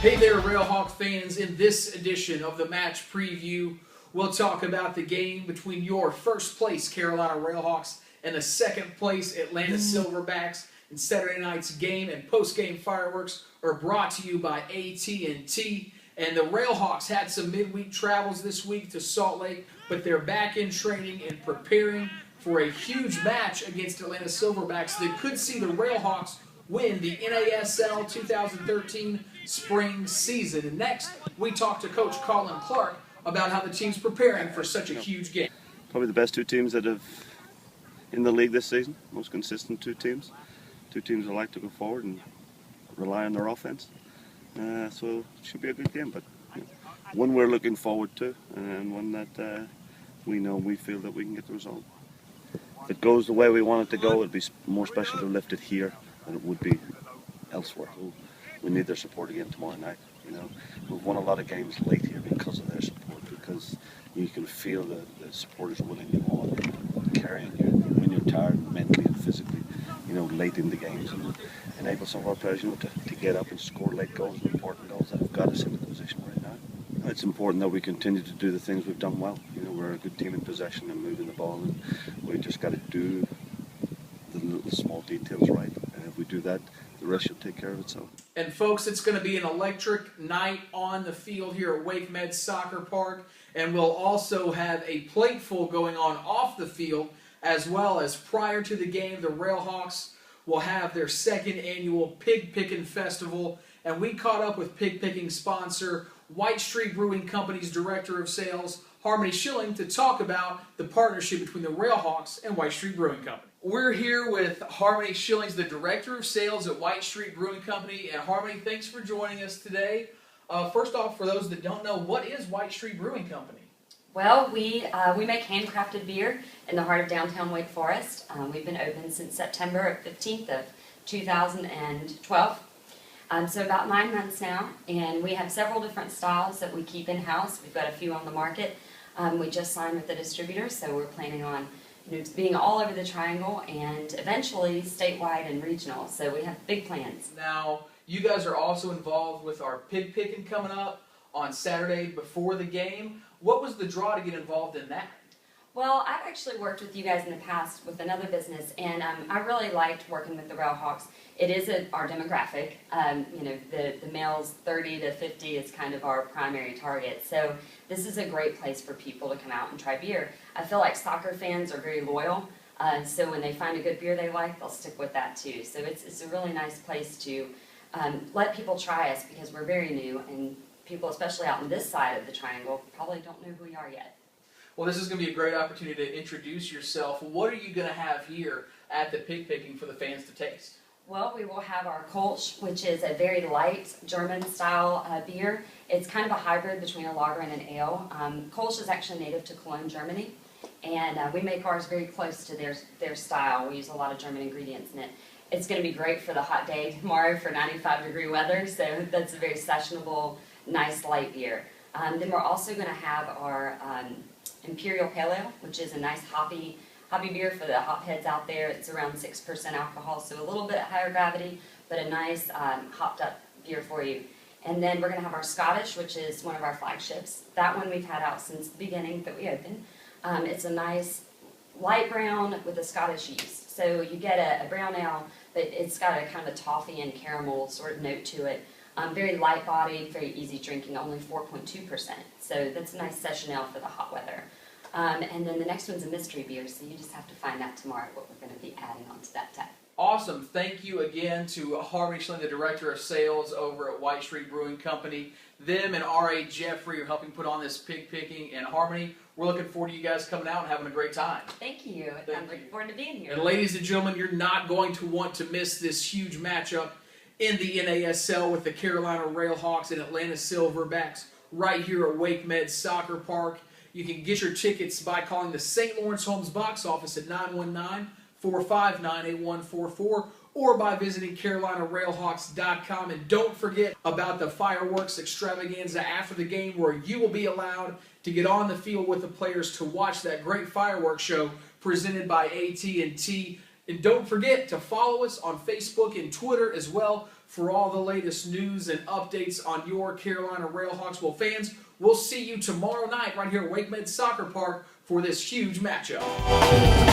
Hey there, RailHawks fans. In this edition of the match preview, we'll talk about the game between your first place Carolina RailHawks and the second place Atlanta Silverbacks. And Saturday night's game and post-game fireworks are brought to you by AT&T. And the RailHawks had some midweek travels this week to Salt Lake, but they're back in training and preparing for a huge match against Atlanta Silverbacks that could see the RailHawks win the NASL 2013 spring season. And next, we talk to Coach Colin Clarke about how the team's preparing for such a huge game. Probably the best two teams that have in the league this season, most consistent two teams. Two teams that like to go forward and rely on their offense. So it should be a good game, but one we're looking forward to and one that we feel that we can get the result. If it goes the way we want it to go, it'd be more special to lift it here than it would be elsewhere. We need their support again tomorrow night. We've won a lot of games late here because of their support, because you can feel the supporters willing you on, carrying you when you're tired mentally and physically, late in the games, and enable some of our players, to get up and score late goals, important goals that have got us into the position right now. It's important that we continue to do the things we've done well. We're a good team in possession and moving the ball, and we just got to do the little small details right. And if we do that, the rest should take care of itself. And folks, it's going to be an electric night on the field here at Wake Med Soccer Park, and we'll also have a plateful going on off the field, as well as prior to the game, the RailHawks will have their second annual Pig Picking Festival, and we caught up with pig picking sponsor White Street Brewing Company's Director of Sales, Harmony Schilling, to talk about the partnership between the RailHawks and White Street Brewing Company. We're here with Harmony Schilling, the Director of Sales at White Street Brewing Company. And Harmony, thanks for joining us today. First off, for those that don't know, what is White Street Brewing Company? Well, we make handcrafted beer in the heart of downtown Wake Forest. We've been open since September 15th of 2012. So about 9 months now, and we have several different styles that we keep in-house. We've got a few on the market. We just signed with the distributor, so we're planning on being all over the Triangle and eventually statewide and regional. So we have big plans. Now, you guys are also involved with our pig picking coming up on Saturday before the game. What was the draw to get involved in that? Well, I've actually worked with you guys in the past with another business, and I really liked working with the RailHawks. It is our demographic. The males 30 to 50 is kind of our primary target. So this is a great place for people to come out and try beer. I feel like soccer fans are very loyal, so when they find a good beer they like, they'll stick with that too. So it's a really nice place to let people try us, because we're very new, and people, especially out on this side of the Triangle, probably don't know who we are yet. Well, this is going to be a great opportunity to introduce yourself. What are you going to have here at the pig picking for the fans to taste? Well, we will have our Kolsch, which is a very light German-style beer. It's kind of a hybrid between a lager and an ale. Kolsch is actually native to Cologne, Germany, and we make ours very close to their style. We use a lot of German ingredients in it. It's going to be great for the hot day tomorrow for 95-degree weather, so that's a very sessionable, nice light beer. Then we're also going to have our Imperial Pale Ale, which is a nice hoppy beer for the hopheads out there. It's around 6% alcohol, so a little bit higher gravity, but a nice hopped up beer for you. And then we're going to have our Scottish, which is one of our flagships. That one we've had out since the beginning that we opened. It's a nice light brown with a Scottish yeast. So you get a brown ale, but it's got a kind of a toffee and caramel sort of note to it. Very light bodied, very easy drinking, only 4.2%. So that's a nice session ale for the hot weather. And then the next one's a mystery beer, so you just have to find out tomorrow what we're going to be adding onto that tap. Awesome. Thank you again to Harmony Schilling, the Director of Sales over at White Street Brewing Company. Them and R.A. Jeffrey are helping put on this pig picking. And Harmony, we're looking forward to you guys coming out and having a great time. Thank you. I'm looking forward to being here. And ladies and gentlemen, you're not going to want to miss this huge matchup in the NASL with the Carolina RailHawks and Atlanta Silverbacks right here at Wake Med Soccer Park. You can get your tickets by calling the St. Lawrence Homes box office at 919-459-8144 or by visiting CarolinaRailHawks.com. And don't forget about the fireworks extravaganza after the game, where you will be allowed to get on the field with the players to watch that great fireworks show presented by AT&T. And don't forget to follow us on Facebook and Twitter as well for all the latest news and updates on your Carolina RailHawks. Well, fans, we'll see you tomorrow night right here at WakeMed Soccer Park for this huge matchup.